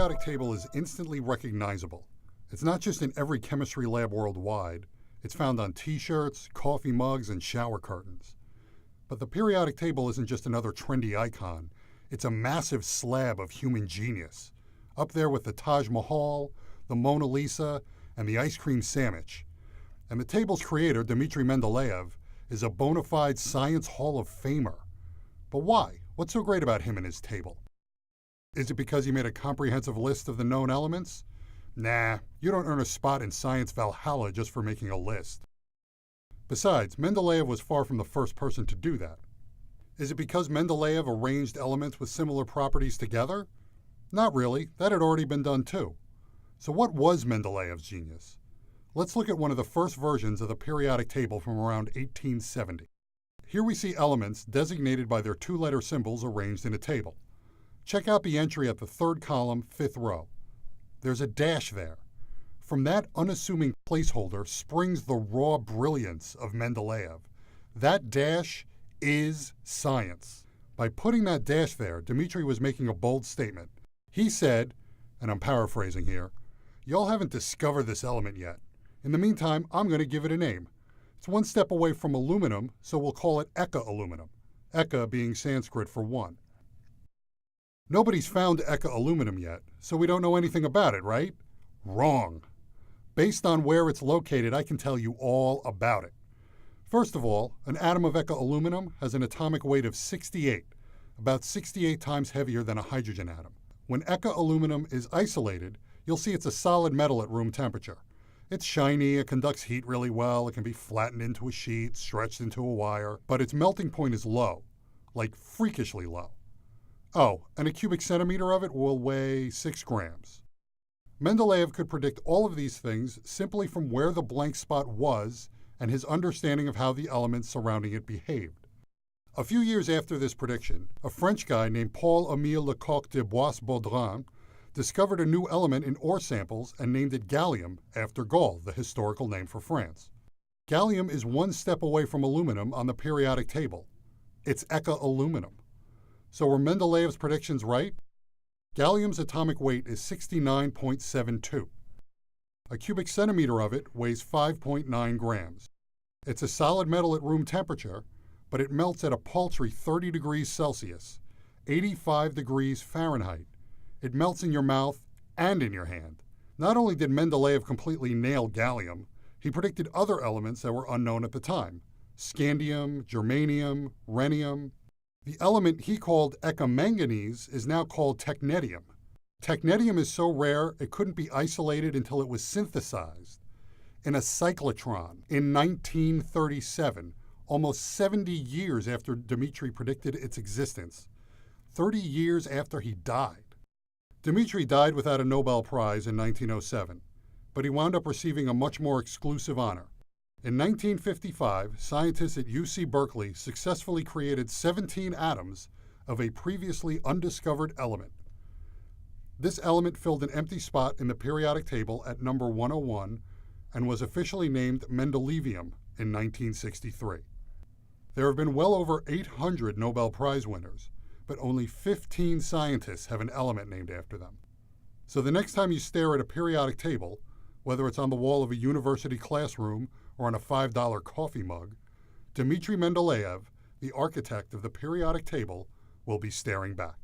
periodic table is instantly recognizable. It's not just in every chemistry lab worldwide. It's found on t-shirts, coffee mugs, and shower curtains. But the periodic table isn't just another trendy icon. It's a massive slab of human genius, up there with the Taj Mahal, the Mona Lisa, and the ice cream sandwich. And the table's creator, Dmitri Mendeleev, is a bona fide Science Hall of Famer. But why? What's so great about him and his table? Is it because he made a comprehensive list of the known elements? Nah, you don't earn a spot in Science Valhalla just for making a list. Besides, Mendeleev was far from the first person to do that. Is it because Mendeleev arranged elements with similar properties together? Not really, that had already been done too. So what was Mendeleev's genius? Let's look at one of the first versions of the periodic table from around 1870. Here we see elements designated by their two-letter symbols arranged in a table. Check out the entry at the third column, fifth row. There's a dash there. From that unassuming placeholder springs the raw brilliance of Mendeleev. That dash is science. By putting that dash there, Dmitri was making a bold statement. He said, and I'm paraphrasing here, "Y'all haven't discovered this element yet. In the meantime, I'm going to give it a name. It's one step away from aluminum, so we'll call it Eka aluminum. Eka being Sanskrit for one. Nobody's found Eka aluminum yet, so we don't know anything about it, right? Wrong. Based on where it's located, I can tell you all about it. First of all, an atom of Eka aluminum has an atomic weight of 68, about 68 times heavier than a hydrogen atom. When Eka aluminum is isolated, you'll see it's a solid metal at room temperature. It's shiny, it conducts heat really well, it can be flattened into a sheet, stretched into a wire, but its melting point is low, like freakishly low. Oh, and a cubic centimeter of it will weigh 6 grams. Mendeleev could predict all of these things simply from where the blank spot was and his understanding of how the elements surrounding it behaved. A few years after this prediction, a French guy named Paul-Émile Lecoq de Bois-Baudran discovered a new element in ore samples and named it gallium after Gaul, the historical name for France. Gallium is one step away from aluminum on the periodic table. It's Eka aluminum. So were Mendeleev's predictions right? Gallium's atomic weight is 69.72. A cubic centimeter of it weighs 5.9 grams. It's a solid metal at room temperature, but it melts at a paltry 30 degrees Celsius, 85 degrees Fahrenheit. It melts in your mouth and in your hand. Not only did Mendeleev completely nail gallium, he predicted other elements that were unknown at the time: scandium, germanium, rhenium. The element he called Eka manganese is now called technetium. Technetium is so rare it couldn't be isolated until it was synthesized in a cyclotron in 1937, almost 70 years after Dmitri predicted its existence, 30 years after he died. Dmitri died without a Nobel Prize in 1907, but he wound up receiving a much more exclusive honor. In 1955, scientists at UC Berkeley successfully created 17 atoms of a previously undiscovered element. This element filled an empty spot in the periodic table at number 101 and was officially named Mendeleevium in 1963. There have been well over 800 Nobel Prize winners, but only 15 scientists have an element named after them. So the next time you stare at a periodic table, whether it's on the wall of a university classroom or on a $5 coffee mug, Dmitri Mendeleev, the architect of the periodic table, will be staring back.